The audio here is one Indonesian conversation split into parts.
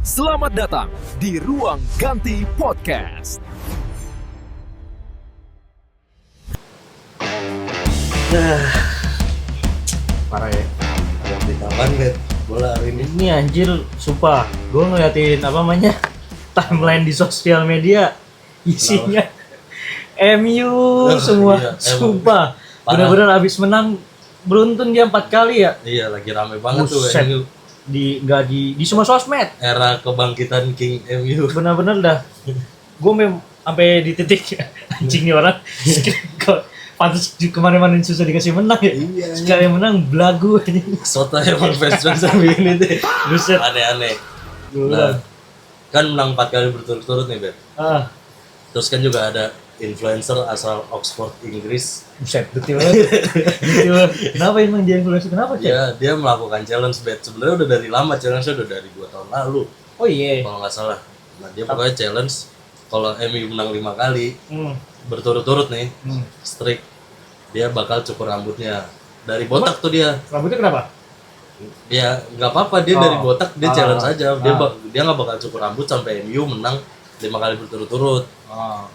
Selamat datang di Ruang Ganti Podcast. Parah ya. Yang di kapan bet bola hari ini? Ini anjir, sumpah. Gue ngeliatin apa namanya timeline di sosial media isinya MU semua, Iya, sumpah. Parah. Bener-bener abis menang beruntun dia 4 kali ya. Iya lagi rame banget tuh Buset. MU. Di semua sosmed. Era kebangkitan King MU. Bener-bener dah. Gue sampai di titik anjing nih orang. Kok pantas kemarin-kemarin susah dikasih menang ya. Iya. Sekali menang belagu aja. Soto emang fans begini deh. Buset. Aneh-aneh. Gua Nah, bilang, kan menang 4 kali berturut-turut nih bet. ah, Terus kan juga ada influencer asal Oxford Inggris. buset, betul banget. Betul banget. Kenapa emang dia influencer? Kenapa, Cek? Dia melakukan challenge bet. Sebenarnya udah dari lama, challenge-nya udah dari 2 tahun lalu Oh iya. kalau nggak salah. Nah dia pokoknya challenge kalau MU menang 5 kali Hmm. berturut-turut nih, Hmm. streak, dia bakal cukur rambutnya dari botak tuh dia. Rambutnya kenapa? Ya nggak apa-apa dia Oh. dari botak dia challenge aja. Ah. Dia nggak bakal cukur rambut sampai MU menang 5 kali berturut-turut. Oh.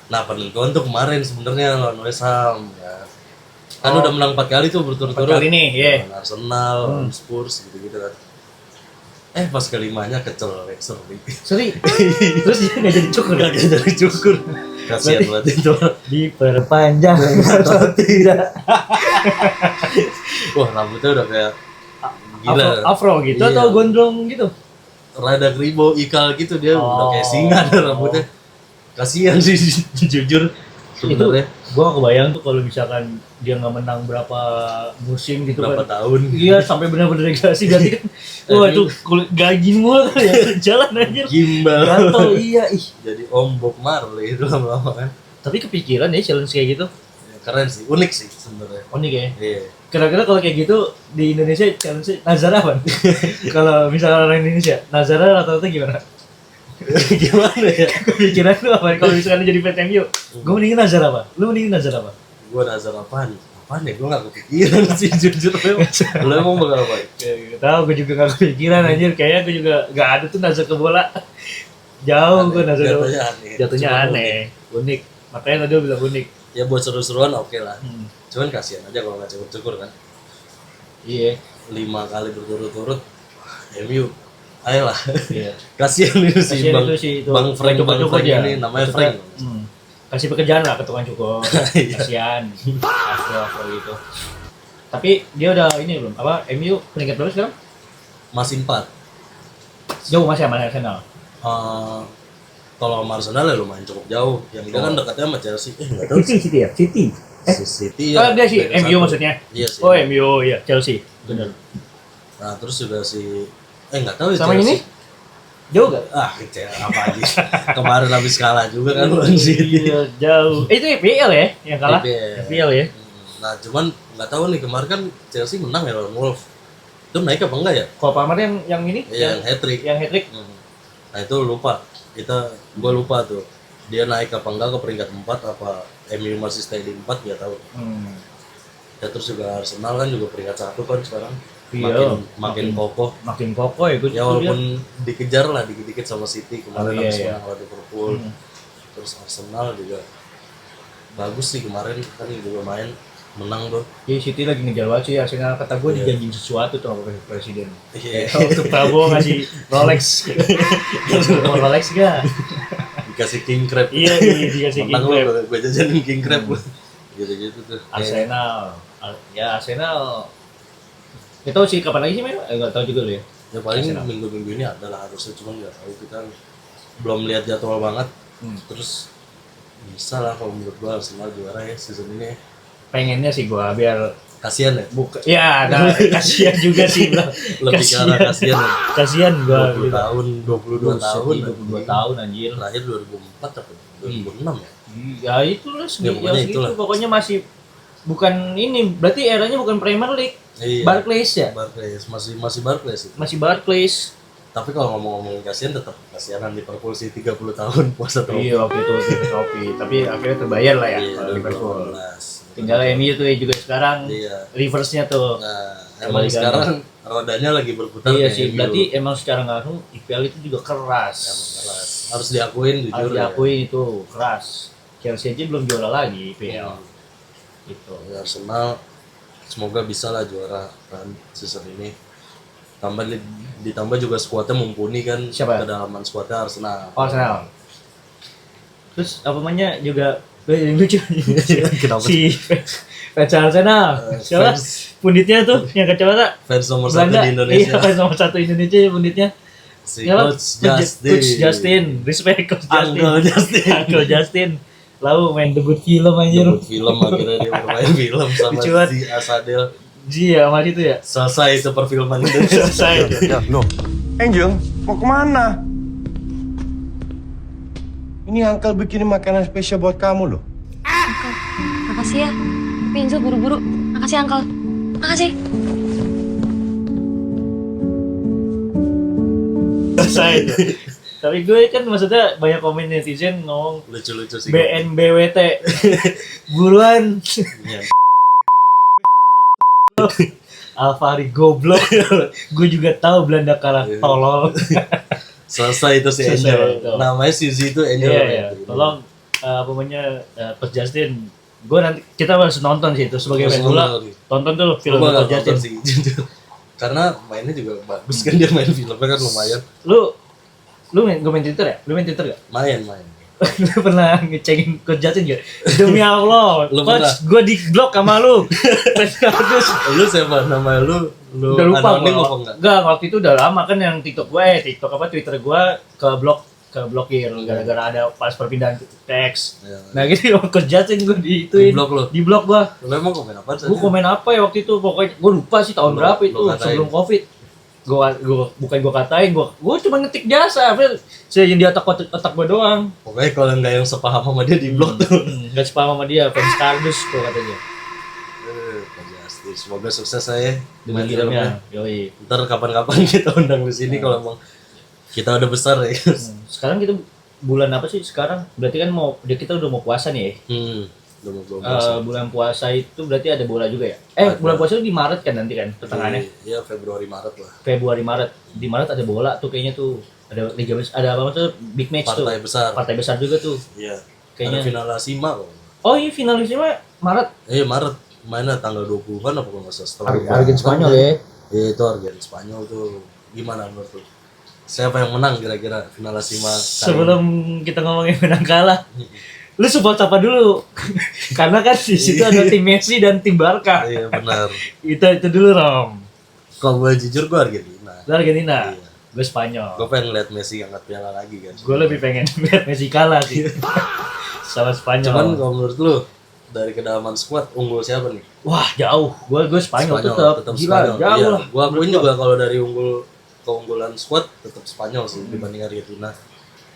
Nah penentuan tuh kemarin sebenarnya lawan West Ham ya. Kan Oh. udah menang 4 kali tuh 4 berturut-turut. kali nih, iya. Lawan Arsenal, lawan Spurs gitu-gitu kan. Pas kelimanya kecelek sering. Sorry. Terus dia nggak jadi cukur. Gak jadi cukur. Kasihan banget itu. Diperpanjang atau tidak? Wah rambutnya udah kayak gila. Afro gitu Iya. atau gondrong gitu? Rada kribo ikal gitu dia udah kayak Oh. singa ada rambutnya. Kasihan sih jujur sebenarnya. Gua kebayang tuh kalau misalkan dia nggak menang berapa musim gitu Berapa kan. tahun? Iya, sampai benar-benar degradasi berarti kan. Wah, itu kulit gaji mulu tuh ya jalan anjir. Gimbal. Gatel, iya, ih. Jadi Om Bob Marley itu lama-lama kan. Tapi kepikiran ya challenge kayak gitu. Ya, keren sih, unik sih sebenarnya. Unik ya. Iya. Kira-kira kalau kayak gitu di Indonesia challenge Nazar apa? Kalau misalnya orang Indonesia, Nazar rata-rata gimana? Gimana ya? Kepikiran lu apa? Kalau misalnya jadi fans MU, gue mendingin Nazar apa? Lu mendingin Nazar apa? Gua nazar apaan? Apaan ya? Gua gak kepikiran sih jujur. Lu emang bakal apa? Gak tau, gue juga gak kepikiran anjir. Kayaknya gue juga gak ada tuh Nazar ke bola. Jauh gue Nazar ke bola. Jatuhnya aneh. Jatuhnya Cuma aneh, unik. Makanya tadi gue bilang unik. Ya buat seru-seruan oke lah. Hmm. Cuman kasihan aja kalau nggak cukur-cukur kan. Iya. 5 kali berturut-turut. MU. Ayolah. Iya. Kasihan itu sih Kasihan Bang. itu sih itu. Bang Frank, Cukur dia. ini namanya Maksudnya, Frank. Kasih pekerjaan lah ke tukang cukur. Iya. Kasihan. Afro gitu. Tapi dia udah ini belum? Apa MU peringkat berapa sekarang? Masih 4. Jauh masih sama Arsenal. Kalau sama Arsenal ya lumayan cukup jauh. Yang dia kan dekatnya sama Chelsea. Nggak tahu sih. City ya? City. Si City Oh, dia sih beda MU satu. maksudnya. Iya sih. Oh, MU ya, Chelsea. Benar. Nah terus juga si nggak tahu ya Sama Chelsea. ini? Jauh gak? Apa aja. Kemarin habis kalah juga kan lawan City. Iya, jauh. Itu EPL ya yang kalah? EPL. EPL ya. Nah cuman nggak tahu nih kemarin kan Chelsea menang ya lawan Wolves. Itu naik apa enggak ya? Kalau Palmer yang ini? Yang hat-trick. Yang hat-trick? Nah itu lupa. Gue lupa tuh. Dia naik apa enggak ke peringkat 4 apa MU masih stay di 4 nggak tahu. Ya terus juga Arsenal kan juga peringkat 1 kan sekarang. Iya. Makin kokoh. Makin kokoh ya gue. Ya walaupun dikejar lah dikit-dikit sama City kemarin Oh, iya, habis iya. menang lawan Liverpool. Terus Arsenal juga bagus sih kemarin kan juga main menang tuh. Jadi City lagi ngejar banget sih Arsenal, kata gue Iya. dijanjiin sesuatu tuh sama presiden. Iya. Untuk Prabowo ngasih Rolex. Mau Rolex gak? Dikasih king crab. Iya, dikasih Menang king crab. lu, gue jajanin king crab lu. Gitu-gitu tuh. Arsenal. Ya Arsenal. Gak tau sih kapan lagi sih main? Gak tau juga lu ya. Ya paling Arsenal. minggu-minggu ini adalah harusnya cuman nggak tahu kita belum lihat jadwal banget. Terus bisa lah kalau menurut gua Arsenal juara ya season ini. Pengennya sih gua biar Kasian ya. ya ada kasihan juga sih bro. Lebih ke arah kasian ya. Kasihan gua 20 tahun, 22 tahun. 22 tahun anjir. Terakhir 2004 apa? 2006 ya. Ya itu lah Ya, pokoknya segitu. itulah. Pokoknya masih bukan ini, berarti eranya bukan Premier League. Iya. Barclays ya? Barclays masih Barclays itu. Masih Barclays. Tapi kalau ngomong-ngomongin kasihan tetap kasihanan Liverpool sih 30 tahun puasa trofi. Iya waktu itu trofi, tapi akhirnya terbayar lah ya Iya, kalau Liverpool. 2012. Tinggal MU tuh ya juga sekarang Iya. reverse-nya tuh. Nah, emang Kembali sekarang rodanya lagi berputar. Iya kayak sih, MU. berarti emang secara nggak langsung IPL itu juga keras. Emang keras. Harus diakuin jujur. Harus diakui itu keras. Chelsea aja belum juara lagi IPL. Gitu. Ya, Arsenal semoga bisa lah juara kan season ini. Ditambah juga skuadnya mumpuni kan. Siapa? Kedalaman skuadnya Arsenal. Arsenal. Terus apa namanya juga yang lucu Kenapa? si fans Arsenal. Siapa? Punditnya tuh yang kacamata Fans nomor 1 Belanda. di Indonesia. Iya, fans nomor 1 Indonesia punditnya. Si Siapa? Coach Justin. Respect Coach Justin. Uncle Justin. Uncle Justin. Lalu main debut film anjir. Debut film akhirnya dia bermain film sama Lucu banget. si Asadel. Iya, sama itu ya. Selesai itu perfilman Indonesia. Selesai. Ya, loh, Angel, mau kemana? Ini Uncle bikin makanan spesial buat kamu loh. Makasih ya. Tapi Angel buru-buru. Makasih, Uncle. Makasih. Selesai itu. Tapi gue kan maksudnya banyak komen netizen ngomong Lucu-lucu sih. BNBWT. Buruan. Iya. Alfari goblok. Gue juga tahu Belanda kalah tolol. Selesai itu si Selesai Angel. itu. Namanya Suzy itu Angel. Iya, iya. Tolong apa namanya Coach Justin. Gue nanti kita harus nonton sih itu sebagai fans bola. Tonton tuh film Gua nggak Coach Justin. nonton sih, jujur. Karena mainnya juga bagus kan, dia main filmnya kan lumayan. Lu main Twitter ya? Lu main Twitter gak? Main. Lu pernah ngecekin Coach Justin gak? Demi Allah, Lu Coach, gue di blok sama lu. Terus Lu siapa nama lu? Lu udah lupa anonim gua. apa enggak? Enggak, waktu itu udah lama kan yang TikTok Twitter gue keblokir gara-gara ada pas perpindahan teks. Ya. Nah gitu Coach Justin gue diituin. Di-blok lu? Di blok gue. Lu emang komen apa Gue komen apa ya waktu itu, pokoknya gue lupa sih tahun Lu- berapa itu, lu katain. sebelum Covid. Bukan gue katain, gue cuma ngetik jasa, saya yang di otak gue doang. Pokoknya kalau nggak yang sepaham sama dia di blok tuh. Gak sepaham sama dia, fans kardus gue katanya. Pasti semoga sukses saya Dengan main filmnya. filmnya, yoi. Ntar kapan-kapan kita undang di sini kalau emang kita udah besar ya. Sekarang kita bulan apa sih sekarang? Berarti kan kita udah mau puasa nih ya. Udah mau puasa. Bulan puasa itu berarti ada bola juga ya? Ada. Bulan puasa itu di Maret kan nanti kan, pertengahannya. Iya, Februari Maret lah. Februari Maret. Di Maret ada bola tuh kayaknya tuh. Ada liga besar, ada apa tuh big match tuh. Partai besar. Partai besar juga tuh. Iya. Kayaknya. Ada final Asima kok. Oh iya finalisnya mah Maret. Iya Maret. Mainnya tanggal 20-an apa kalau nggak salah setelah Argen Spanyol ya. Iya itu Argen Spanyol tuh. Gimana menurut lu? Siapa yang menang kira-kira final Asima kali ini? Sebelum kita ngomongin menang kalah, lu support apa dulu? Karena kan di situ ada tim Messi dan tim Barca. Iya benar. Itu dulu Rom. Kalau gue jujur gue Argentina. Lu Argentina, Iya. gue Spanyol. Gue pengen lihat Messi angkat piala lagi kan. Gue lebih pengen lihat Messi kalah sih. Sama Spanyol. Cuman kalau menurut lu dari kedalaman squad unggul siapa nih? Wah jauh, gue Spanyol, tetap gila, Spanyol. jauh Iya, lah. gue akuin juga kalau dari keunggulan squad tetap Spanyol sih dibanding Argentina.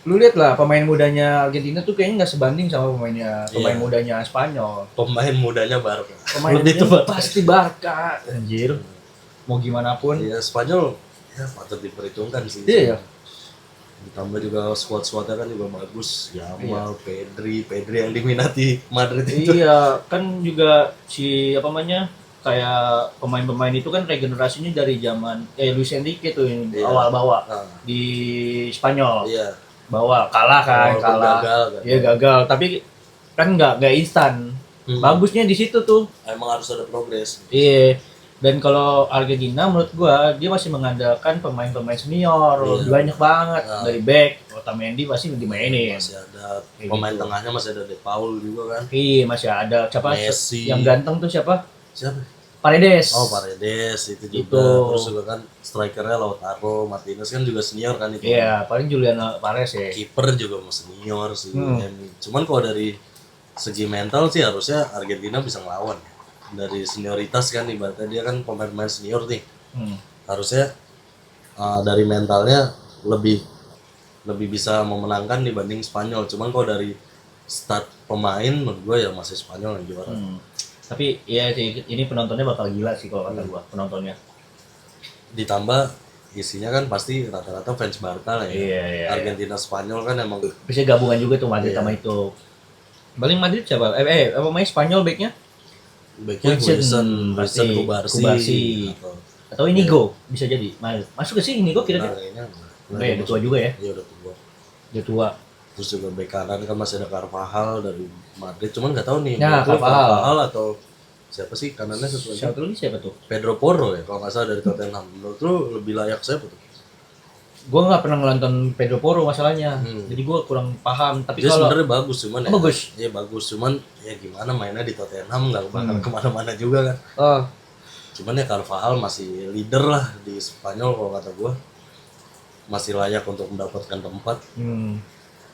Lu lihat lah pemain mudanya Argentina tuh kayaknya nggak sebanding sama pemain Iya. mudanya Spanyol. Pemain mudanya Barca. Pemain Lebih mudanya tepat. pasti Barca, anjir. Mau gimana pun. Iya Spanyol ya patut diperhitungkan sih. Iya. Ditambah juga squad-squadnya kan juga bagus. Yamal, Pedri yang diminati Madrid itu. Iya, kan juga si apa namanya kayak pemain-pemain itu kan regenerasinya dari zaman Luis Enrique tuh yang Iya. awal bawa Nah, di Spanyol. iya. Bawa kalah kan, Walaupun kalah. gagal kan. Iya gagal, tapi kan nggak instan. Bagusnya di situ tuh. Emang harus ada progres. Iya. Dan kalau Argentina menurut gua dia masih mengandalkan pemain-pemain senior, Iya. banyak banget Nah. dari back, Otamendi pasti dimainin. Masih ada Kayak pemain gitu. tengahnya masih ada De Paul juga kan. Iya, masih ada siapa Messi. yang ganteng tuh siapa? Siapa? Paredes. Oh Paredes itu juga. Itu. Terus juga kan strikernya Lautaro Martinez kan juga senior kan itu. Iya, paling Julian Paredes ya. Kiper juga mau senior sih. Hmm. Cuman kalau dari segi mental sih harusnya Argentina bisa ngelawan. Dari senioritas kan ibaratnya dia kan pemain-pemain senior nih. Hmm. Harusnya dari mentalnya lebih bisa memenangkan dibanding Spanyol. Cuman kalau dari start pemain menurut gue ya masih Spanyol yang juara. Tapi ya sih ini penontonnya bakal gila sih kalau kata gua, penontonnya. Ditambah isinya kan pasti rata-rata fans Barca lah ya. Iya. Argentina Spanyol kan emang Bisa gabungan juga tuh Madrid Iya. sama itu. Paling Madrid siapa? Apa main Spanyol backnya? backnya Wilson, Wilson pasti. Kubarsi. Kubarsi. Atau Atau Inigo bisa jadi. Masuk ke sih Inigo kira-kira. Kayaknya Udah ya, udah tua juga ya. Iya udah tua. Udah tua. Terus juga bek kanan kan masih ada Carvajal dari Madrid, cuman nggak tahu nih Ya, menurut lu Carvajal atau siapa sih kanannya satu lagi? Siapa lagi siapa tuh? Pedro Porro ya kalau nggak salah dari Tottenham. Menurut lu lebih layak siapa tuh? Gue nggak pernah nonton Pedro Porro masalahnya, jadi gue kurang paham. Tapi Dia kalau sebenarnya bagus cuman ya. bagus. Iya bagus cuman ya gimana mainnya di Tottenham nggak bakal kemana-mana juga kan. oh, Cuman ya Carvajal masih leader lah di Spanyol kalau kata gue, masih layak untuk mendapatkan tempat.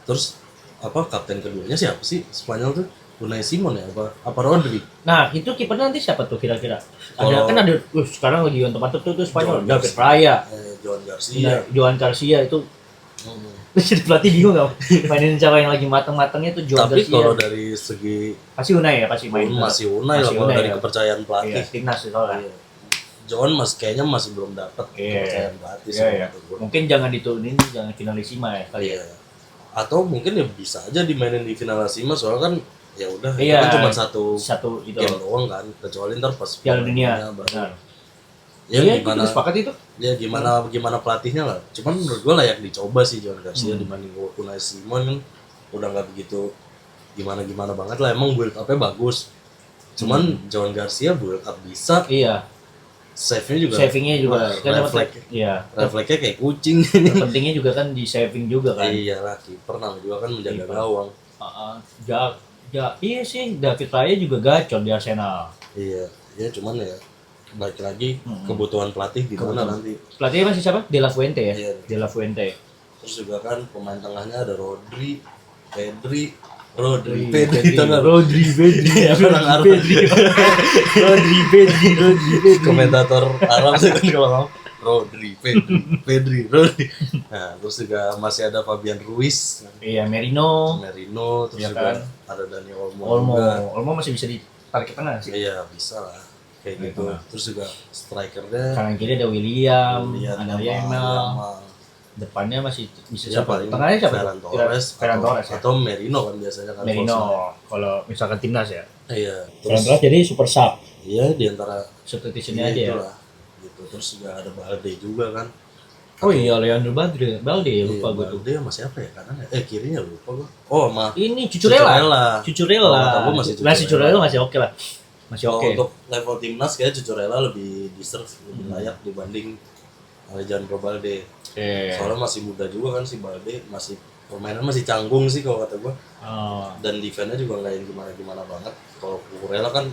Terus apa kapten keduanya siapa sih Spanyol tuh? Unai Simon ya apa Rodri? nah itu kipernya nanti siapa tuh kira-kira? Kalau- Ada kan ada, sekarang lagi yang tempat tuh Spanyol, Joan David Raya, Joan Garcia. Joan Garcia itu. Jadi pelatih bingung nggak mainin siapa yang lagi mateng-matengnya tuh Joan Tapi Garcia. kalau dari segi Pasti Unai ya, pasti main. masih Unai lah Masih kalau Unai dari ya. kepercayaan pelatih. Iya, timnas itu lah. Iya. John kayaknya masih belum dapat Iya. kepercayaan pelatih Iya, sih iya. menurut gua. Mungkin jangan diturunin, jangan finalisima ya kali ya. Iya. Atau mungkin ya bisa aja dimainin di final Asima soalnya kan ya udah itu Iya. kan cuma satu Satu itu game doang kan, kecuali ntar pas Piala Dunia. baru. Benar. Ya Iya, gimana kita sepakat itu. ya gimana pelatihnya lah. Cuman menurut gua layak dicoba sih John Garcia dibanding Unai Simon kan udah nggak begitu gimana banget lah, emang build up-nya bagus. Cuman John Garcia build up bisa, Iya. save-nya juga Savingnya juga kan refleks. iya. Refleksnya kayak kucing. Pentingnya juga kan di saving juga kan. Iya lah, kiper namanya juga kan menjaga Kiper. gawang. Iya sih, David Raya juga gacor di Arsenal. Iya, ya cuman ya balik lagi kebutuhan pelatih gimana nanti. Pelatihnya masih siapa? De La Fuente ya? Iya. De La Fuente. Terus juga kan pemain tengahnya ada Rodri, Pedri, Pedri, tengah. Rodri, Iya, orang Arab. Rodri. Komentator Arab sih kan kalau ngomong Rodri, Pedri. Nah, terus juga masih ada Fabian Ruiz, Iya, Merino, Merino, terus Iya juga kan? ada Dani Olmo. Olmo. juga. Olmo masih bisa ditarik ke tengah sih. Iya, bisa lah. Kayak Iya, gitu. tengah. Terus juga strikernya Kanan kiri ada William, Willian ada sama Yamal. Yamal. Depannya masih bisa Ya, siapa? paling Tengahnya siapa? Ferran tuh? Torres, Ferran atau, Torres ya. atau Merino kan biasanya kan. Merino false-nya. kalau misalkan timnas ya. Iya. Ferran Torres jadi super sub. Iya di antara Substitutionnya aja ya. itulah. Gitu. Terus juga ada Balde juga kan. Oh iya, Leandro Balde ya, lupa gue tuh. Balde sama siapa ya kanan ya? Kirinya lupa gue. Oh sama Ini Cucurella. Kalau kata gua masih Nah, Cucurella masih oke lah. Masih Kalau oke. untuk level timnas kayak Cucurella lebih deserve, lebih layak dibanding Alejandro Balde. Oke. Soalnya masih muda juga kan si Balde, masih permainan masih canggung sih kalau kata gue. Oh. Dan defense-nya juga nggak yang gimana banget. Kalau Cucurella kan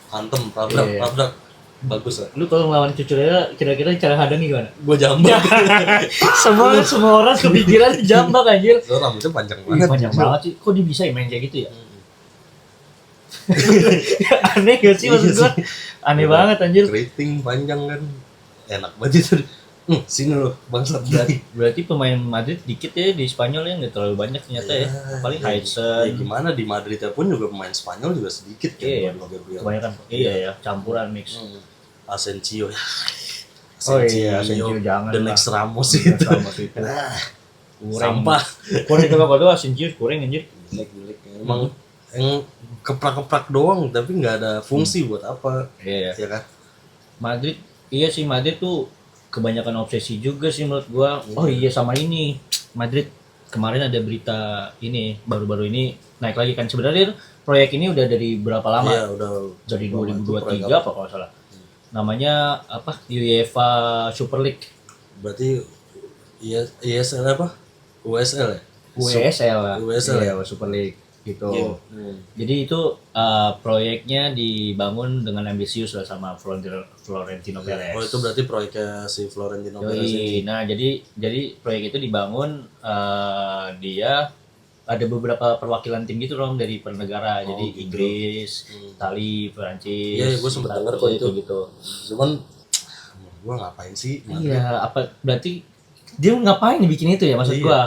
hantem, Iya. tabrak. Bagus lah. Lu kalau ngelawan Cucurella kira-kira cara hadangnya gimana? Gue jambak. semua orang kepikiran jambak anjir. Soalnya rambutnya panjang Ih, banget. panjang banget sih. Kok dia bisa ya main kayak gitu ya? Aneh gak sih maksud gua? Aneh banget anjir. Keriting panjang kan. Enak banget itu. Sini lo bangsat. Berarti pemain Madrid dikit ya di Spanyol ya, nggak terlalu banyak ternyata ya. Paling Ya Heisen. gimana di Madrid pun juga pemain Spanyol juga sedikit kan. Iya, kalau Gabriel. kebanyakan. Iya ya, campuran mix. Asensio ya. Oh iya, Asensio jangan The lah. next Ramos itu. Ramos itu. Sampah. Kurang itu kalau Asensio kurang anjir. Jelek. Emang yang keprak-keprak doang tapi nggak ada fungsi buat apa. Iya. Ya kan? Madrid, iya sih Madrid tuh kebanyakan obsesi juga sih menurut gua. Oh iya sama ini Madrid kemarin ada berita ini baru-baru ini naik lagi kan sebenarnya proyek ini udah dari berapa lama? Iya, udah Dari lama itu proyek 2023 apa kalau nggak salah. Namanya apa? UEFA Super League. Berarti ISL apa? USL ya? USL lah. USL Iya, ya? Super League gitu. Iya. Jadi itu proyeknya dibangun dengan ambisius lah sama Florentino Perez. Oh itu berarti proyeknya si Florentino Perez ini. Yoi. Nah jadi proyek itu dibangun dia ada beberapa perwakilan tim gitu dong dari per negara. Jadi gitu. Inggris, Itali, Perancis. Iya, gue sempet denger kok itu. gitu. Cuman gue ngapain sih? Iya, apa berarti dia ngapain bikin itu ya maksud Iya. gua?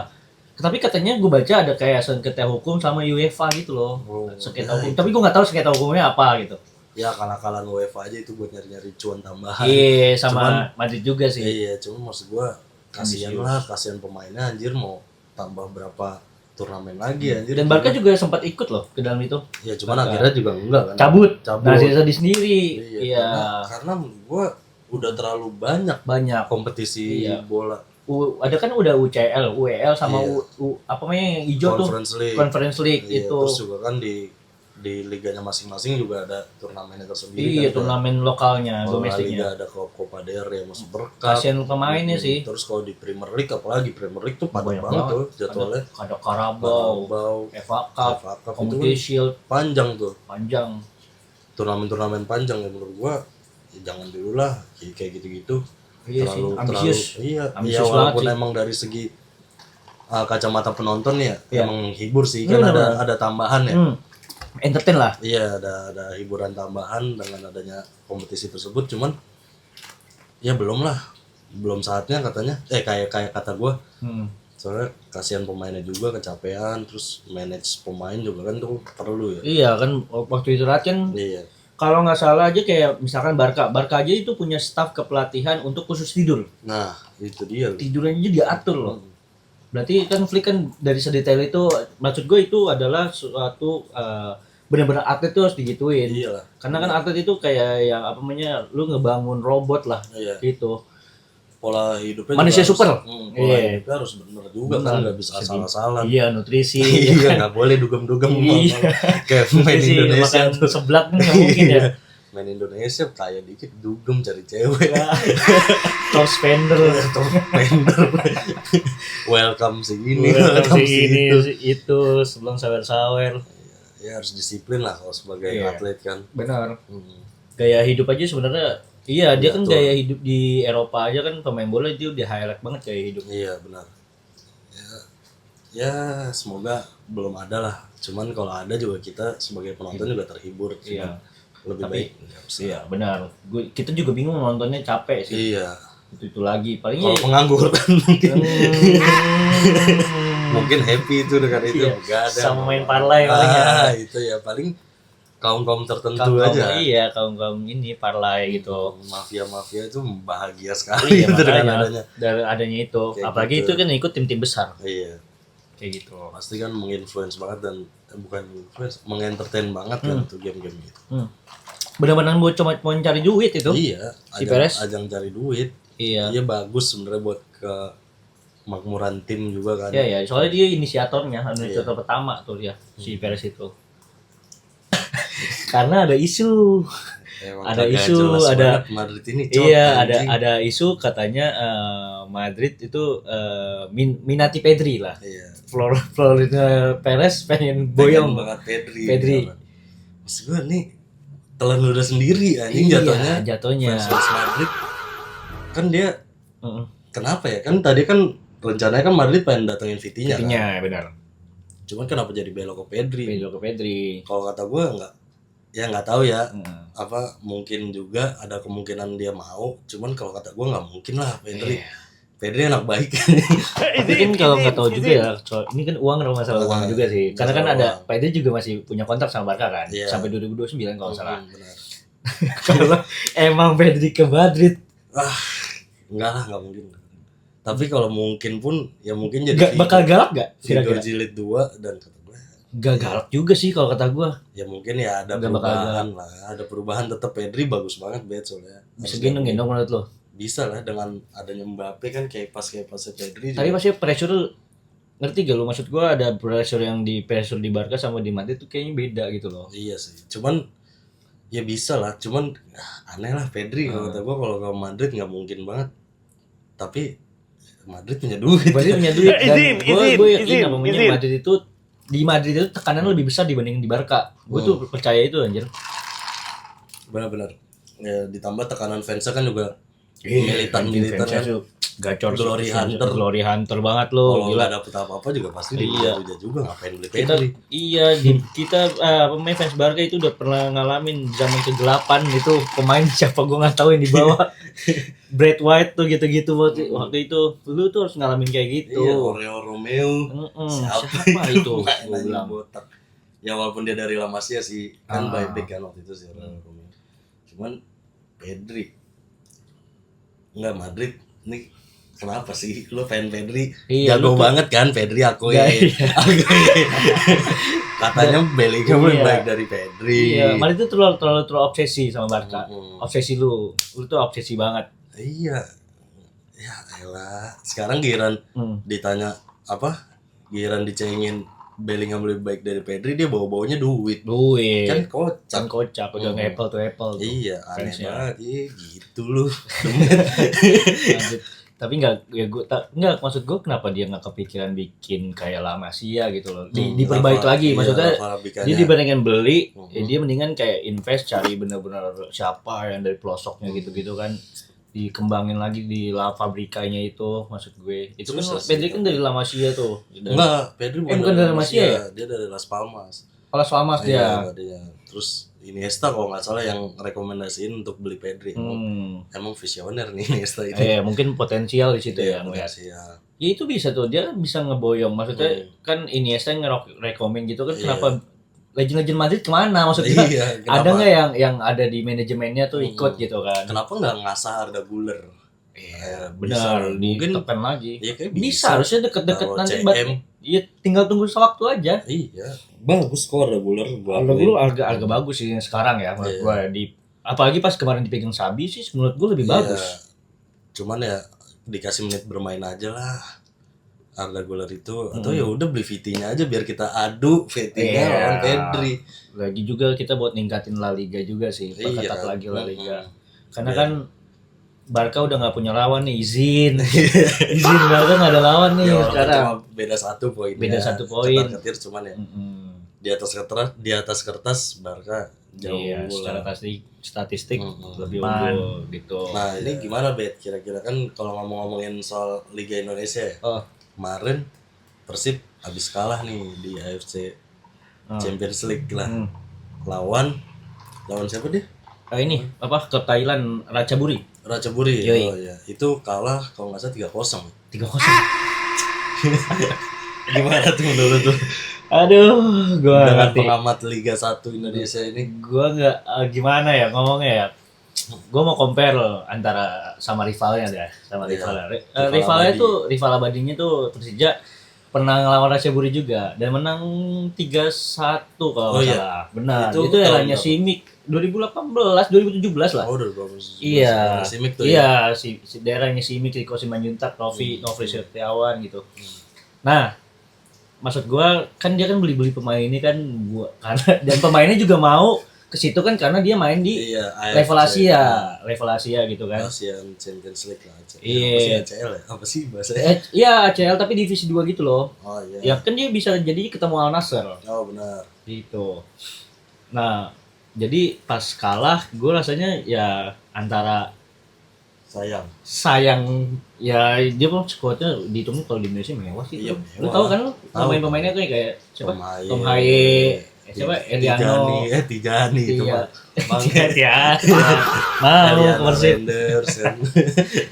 Tapi katanya gue baca ada kayak sengketa hukum sama UEFA gitu loh. Oh, Sengketa ya, hukum. itu. Tapi gue nggak tahu sengketa hukumnya apa gitu. Ya akal-akalan UEFA aja itu buat nyari-nyari cuan tambahan. Iya, sama Cuman- Madrid juga sih. Iya, cuman maksud gue kasihan Ambisius. lah, kasihan pemainnya anjir mau tambah berapa turnamen lagi anjir. Dan Barca juga sempat ikut loh ke dalam itu. Ya cuman Barca. akhirnya juga enggak kan. Cabut. Cabut. Nah, sedih sendiri. Iya. Iya. Karena gue udah terlalu banyak kompetisi Iya. bola. Ada kan udah UCL, UEL sama Iya. apa namanya yang hijau tuh Conference League Iya, itu. terus juga kan di liganya masing-masing juga ada turnamennya tersendiri. Iya, turnamen lokalnya, kalau La domestiknya. Liga ada Copa del Rey masuk berkat. Kasian pemainnya sih. Terus kalau di Premier League apalagi Premier League tuh padat Banyak banget banget. tuh jadwalnya. Ada Carabao, FA Cup, FA Cup itu Community Shield, kan panjang tuh. panjang. Turnamen panjang yang menurut gua ya jangan dulu lah kayak gitu-gitu. Iya sih, ambisius. Iya, Ambisius walaupun banget sih. emang dari segi kacamata penonton ya, Iya. emang menghibur sih, Iya, kan benar-benar. ada tambahan ya. Entertain lah. Iya, ada hiburan tambahan dengan adanya kompetisi tersebut, cuman ya belum saatnya katanya. Kayak kata gua, soalnya kasihan pemainnya juga kecapean, terus manage pemain juga kan tuh perlu ya. Iya kan waktu itu kan Iya. kalau nggak salah aja kayak misalkan Barca aja itu punya staff kepelatihan untuk khusus tidur. Nah, itu dia. Tidurnya aja diatur loh. Berarti kan Flick kan dari sedetail itu, maksud gue itu adalah suatu benar-benar atlet tuh harus digituin. Iya lah. Karena kan atlet itu kayak yang apa namanya, lu ngebangun robot lah Iya. gitu. Pola hidupnya Manusia juga super. pola Iya. hidupnya harus benar juga Benar. kan, nggak bisa asal-asalan. Iya, nutrisi. Iya, nggak boleh dugem-dugem. Iya. Kayak main Nutrisi, Indonesia makan tuh. seblak kan nggak mungkin ya. Main Indonesia kaya dikit dugem cari cewek. Top spender. Top spender. Welcome segini, Welcome welcome sini segitu. itu sebelum sawer-sawer. Ya harus disiplin lah kalau sebagai Iya. atlet kan. Benar. Gaya hidup aja sebenarnya iya, dia kan Betul. gaya hidup di Eropa aja kan pemain bola itu dia highlight banget gaya hidup. Iya benar. Ya semoga belum ada lah. Cuman kalau ada juga kita sebagai penonton juga terhibur. Iya. Lebih Tapi, baik nggak usah. Iya, benar. Kita juga bingung nontonnya, capek sih. Iya. Itu lagi paling Kalau pengangguran mungkin Hmm. mungkin happy itu dengan itu. Iya, Nggak ada. sama main parlay paling ya. Itu ya paling kaum tertentu kaum aja. iya, kaum ini parlay gitu. Mafia itu bahagia sekali Iya, itu dengan makanya, adanya. dari adanya itu. Kayak Apalagi gitu. itu kan ikut tim-tim besar Iya. kayak gitu. Pasti kan menginfluence banget dan bukan influence, mengentertain banget kan itu game-game gitu. Benar-benar buat cuma mau cari duit itu. Iya, Si Perez. ajang cari duit. Iya. Iya bagus sebenarnya buat ke makmuran tim juga kan. Iya, soalnya dia inisiatornya pertama tuh dia, si Perez itu. Karena ada isu. Emang Ada kagak isu, jelas ada banget Madrid ini. Cok, iya, anjing. ada isu katanya Madrid itu minati Pedri lah. Iya. Florentino Perez pengen Pengen boyong banget Pedri. Pedri. Maksud gue nih telan ludah sendiri anjing Iya, jatuhnya. jatuhnya. Fans Madrid kan dia Heeh. kenapa ya? Kan tadi kan rencananya kan Madrid pengen datengin Vitinha kan. Intinya benar. Cuman kenapa jadi belok ke Pedri? Belok ke Pedri. Kalau kata gue nggak tahu ya. Heeh. Apa mungkin juga ada kemungkinan dia mau. Cuman kalau kata gue nggak mungkin lah Pedri. Iya. Pedri anak baik. Tapi kan kalau nggak tahu juga ya, soal ini kan uang masalah uang juga sih. Karena kan Masalah ada uang. Pedri juga masih punya kontrak sama Barca kan, Iya. sampai 2029 kalau nggak salah. Benar. Kalau emang Pedri ke Madrid, Nggak mungkin. Tapi kalau mungkin pun ya mungkin jadi bakal galak nggak? Vigo Kira-kira? jilid 2 dan kata gue Gak galak juga sih kalau kata gue. ya mungkin ya ada Nggak bakal perubahan lah. Ada perubahan tetap Pedri bagus banget soalnya. Bisa gendong menurut lo. Bisa lah dengan adanya Mbappe kan kayak pasnya Pedri Tapi juga. pasti pressure, ngerti gak lo? Maksud gue ada pressure di Barca sama di Madrid tuh kayaknya beda gitu loh. Iya sih. Cuman ya bisa lah. Cuman aneh lah Pedri kalau kata gue kalau ke Madrid nggak mungkin banget. Tapi Madrid punya duit. Madrid punya duit dan gue yakin namanya Madrid itu di Madrid itu tekanan lebih besar dibanding di Barca. Gue tuh percaya itu anjir. Benar-benar. Ya, ditambah tekanan fansnya kan juga militan kan. Gacor Glory Hunter banget lo. Kalau Gila. nggak dapet apa-apa juga pasti Iya. dia juga ngapain beli Kita Pedri. kita pemain fans Barca itu udah pernah ngalamin zaman ke-8 itu pemain siapa gue nggak tahu yang dibawa. Brad White tuh gitu-gitu waktu itu. Lu tuh harus ngalamin kayak gitu. Iya, Oreo Romeo. Siapa itu? Main Gua anjing bilang. botak. Ya walaupun dia dari La Masia sih, kan Ah. baik kan waktu itu sih Oreo Romeo. Cuman Pedri enggak Madrid ini Kenapa sih lu fan Pedri? Iya, Jago lu tuh- banget kan Pedri aku Iya, ya. iya. Katanya Bellingham lebih Iya. baik dari Pedri. Iya, Madrid tuh terlalu obsesi sama Barca. Mm-mm. Obsesi lu tuh obsesi banget. Iya. Ya elah. Sekarang giliran ditanya apa? Giliran dicengin Bellingham lebih baik dari Pedri, dia bawa-bawanya duit. Duit. Kan kocak. Kan kocak udah nge-apple to apple tuh. Iya, aneh fansnya. banget. Iya, gitu lu. Lanjut. Tapi enggak maksud gue kenapa dia nggak kepikiran bikin kayak La Masia gitu loh. Diperbaiki Rafa- lagi iya, maksudnya. Rafa Rabicanya. Dia dibandingkan beli, ya Mhm. dia mendingan kayak invest cari bener-bener siapa yang dari pelosoknya gitu-gitu kan. Dikembangin lagi di La Fabricanya itu maksud gue. Itu kan Susah sih, Pedri kan dari La Masia tuh. Enggak, Pedri bukan dari Masia ya? Dia dari Las Palmas. Kalau Selamas dia. Iya, dia. Terus Iniesta kalau nggak salah yang rekomendasiin untuk beli Pedri. Emang visioner nih Iniesta itu. Mungkin potensial di situ ya ngeliat. potensial. Ya itu bisa tuh, dia bisa ngeboyong. Maksudnya kan Iniesta ngerekomen gitu kan, Iya. kenapa legend-legend Madrid kemana maksudnya? Iya, Ada kenapa? nggak yang ada di manajemennya tuh ikut gitu kan? Kenapa nggak ngasah Arda Güler? Iya, bisa. benar. Mungkin Ditekan lagi. iya kayak Bisa harusnya deket-deket Taruh nanti. CM. Iya, tinggal tunggu sewaktu aja. Iya, bagus kok Arda Güler. Harga dulu agak bagus sih yang sekarang ya menurut Iya. gua apalagi pas kemarin dipegang Sabi sih menurut gua lebih bagus. Cuman ya dikasih menit bermain aja lah. Arda Güler itu atau ya udah beli VT-nya aja biar kita adu VT-nya Iya. lawan Pedri. Lagi juga kita buat ningkatin La Liga juga sih, Iya perketat kan. lagi La Liga. Mm-mm. Karena Biar- kan Barca udah nggak punya lawan nih, izin Barca nggak ada lawan nih Ya, walaupun sekarang. cuma beda 1 poin. Beda 1 poin. Ketir cuman ya Mm-mm. di atas kertas Barca jauh Iya, unggul secara lah. statistik Mm-mm. lebih unggul gitu. Nah ini gimana Bet? Kira-kira kan kalau ngomongin soal Liga Indonesia ya, Oh, kemarin Persib habis kalah nih di AFC Champions League lah. Lawan siapa dia? ini apa ke Thailand Ratchaburi Ratchaburi. Yoi. Oh ya, itu kalah kalau nggak salah 3-0. 3-0. Gimana tuh menurut tuh? Aduh, gua Dengan ngerti. pengamat Liga 1 Indonesia ini. Gua nggak gimana ya ngomongnya ya. Gua mau compare antara sama rivalnya deh, sama Iya. rivalnya. Rival Rivalnya abadi. tuh rival abadinya tuh Persija pernah ngelawan Ratchaburi juga dan menang 3-1 kalau Oh, nggak iya. salah. Benar. Itu Itu tahun eranya berapa? Simic 2018, 2017 lah. Oh, udah bagus. Iya, Simic tuh ya. iya si daerahnya Simic di Simanjuntak, Novi Setiawan gitu. Nah, maksud gua kan dia kan beli pemain ini kan karena dan pemainnya juga mau ke situ kan karena dia main di Iya, level Asia gitu kan. Asian Champions League lah. Iya. Apa sih ACL ya? Apa sih bahasanya? Iya ACL tapi divisi 2 gitu loh. Oh iya. Ya kan dia bisa jadi ketemu Al Nassr Oh benar. gitu. Nah, jadi pas kalah gue rasanya ya antara sayang ya dia pun squadnya dihitungnya kalau di Indonesia mewah sih. Iya, Lu mewah. tahu kan lu Tahu. pemain-pemainnya tuh kayak siapa? Haye. Tom Haye, siapa? Eliano. Tijani itu Iya. mah. Bang Ya, mau ke Eliano Persib Renders, kan.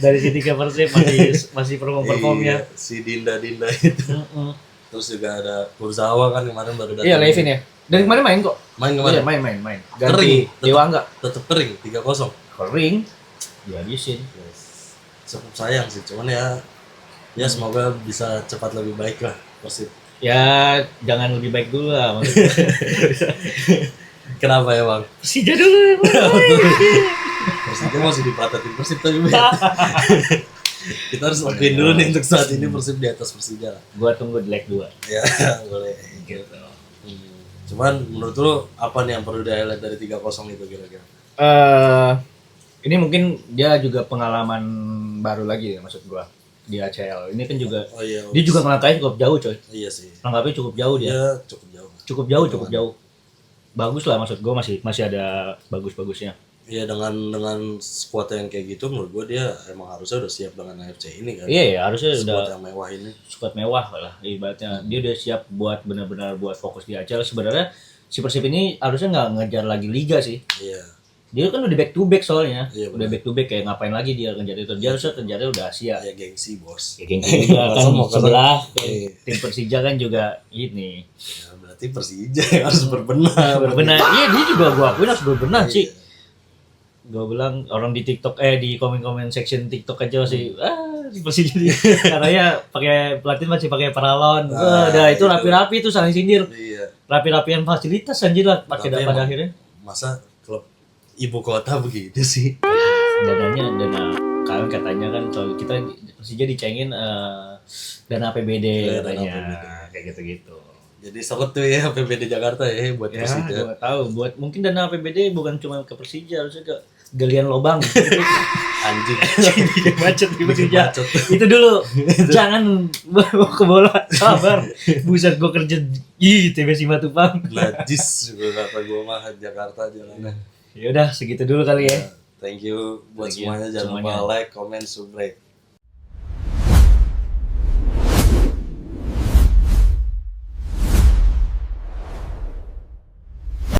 dari sini ke Persib masih perform ya. Iya, si Dinda itu. Terus juga ada Kurzawa kan kemarin baru datang. Iya, Levin ya. Dari kemarin main kok. Main Iya, kemarin. main. Kering. Ganti Dewa enggak? Tetep kering 3-0. Kering. Dihabisin. Cukup sayang sih, cuman ya semoga bisa cepat lebih baik lah Persib. Ya, jangan lebih baik dulu lah maksudnya. Kenapa ya bang? Persija dulu. Persib masih dipatahin Persib tapi Bet. Kita harus lakuin dulu nih untuk saat ini Persib di atas Persija lah. Gua tunggu di leg 2. Ya boleh. Gitu. Cuman menurut lu apa nih yang perlu di-highlight dari 3-0 itu kira-kira? Ini mungkin dia juga pengalaman baru lagi ya maksud gua di ACL. Ini kan juga Oh iya. dia juga ngelangkahnya cukup jauh coy. Iya sih. Ngelangkahnya cukup jauh dia. Dia cukup jauh. Cukup jauh. Bagus lah maksud gua masih ada bagus-bagusnya. Iya dengan squad yang kayak gitu menurut gua dia emang harusnya udah siap dengan AFC ini kan. Iya ya, harusnya Squad udah yang mewah ini. squad mewah lah ibaratnya. Dia udah siap buat benar-benar buat fokus di ACL. Sebenarnya si Persib ini harusnya nggak ngejar lagi liga sih. Iya. Dia kan udah back to back soalnya. Iya, Udah benar. back to back kayak ngapain lagi dia ngejar itu. Dia harusnya kejarnya udah Asia. Ya gengsi bos. Ya geng juga kan Masa mau ke sebelah Iya. tim Persija kan juga ini Ya, berarti Persija yang harus berbenah. berbenah. Iya dia juga gua akuin harus berbenah sih. Iya. Gua bilang orang di TikTok di komen-komen section TikTok aja sih Persija karena ya pakai pelatih masih pakai paralon. Udah itu rapi-rapi tuh saling sindir. Iya. Rapi-rapian fasilitas anjir lah pakai Tapi pada emang akhirnya. Masa klub ibu kota begitu sih? Dana kalian katanya kan kalau kita Persija dicengin dana APBD Iya, dana katanya APBD. kayak gitu-gitu. Jadi sokot tuh ya PPD Jakarta ya buat Ya, Persija. gua tahu buat mungkin dana APBD bukan cuma ke Persija, harusnya ke galian lobang. Anjing. Macet di Persija. Macet. Itu dulu. Jangan bawa ke bola. Sabar. Buset gua kerja di TB Simatupang. Najis juga kata gue mah Jakarta jalannya. Ya udah segitu dulu kali ya. Thank you buat Thank you semuanya. Jangan lupa semuanya. like, comment, subscribe.